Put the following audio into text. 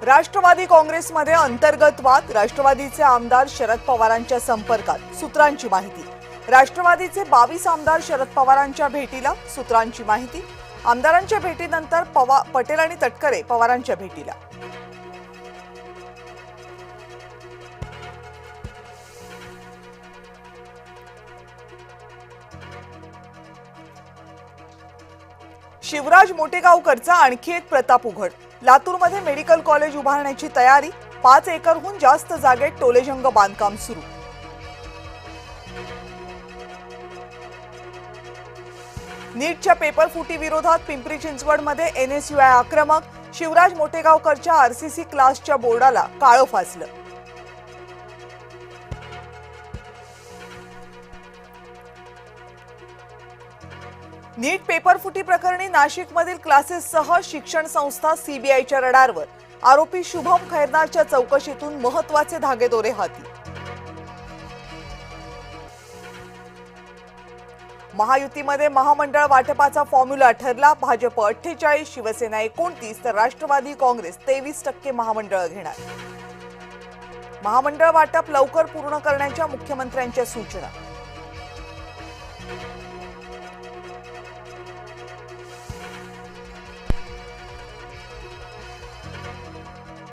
राष्ट्रवादी काँग्रेसमध्ये अंतर्गत वाद, राष्ट्रवादीचे आमदार शरद पवारांच्या संपर्कात, सूत्रांची माहिती। राष्ट्रवादीचे 22 आमदार शरद पवारांच्या भेटीला, सूत्रांची माहिती। आमदारांच्या भेटीनंतर पटेल आणि तटकरे पवारांच्या भेटीला। शिवराज मोटेगावकरचा आणखी एक प्रताप उघड। लातूरमध्ये मेडिकल कॉलेज उभारण्याची तयारी, 5 एकरहून जास्त जागेत टोलेजंग बांधकाम सुरू। नीटच्या पेपर फुटी विरोधात पिंपरी चिंचवडमध्ये NSUI आक्रमक, शिवराज मोटेगावकरच्या RCC क्लासच्या बोर्डाला काळं फासलं। नीट पेपर फुटी प्रकरणी नाशिकमधील क्लासेससह शिक्षण संस्था CBIच्या रडारवर, आरोपी शुभम खैरनारच्या चौकशीतून महत्त्वाचे धागेदोरे हाती। महायुतीमध्ये महामंडळ वाटपाचा फॉर्म्युला ठरला, भाजप 48, शिवसेना 29 तर राष्ट्रवादी काँग्रेस 23% महामंडळ घेणार। महामंडळ वाटप लवकर पूर्ण करण्याच्या मुख्यमंत्र्यांच्या सूचना।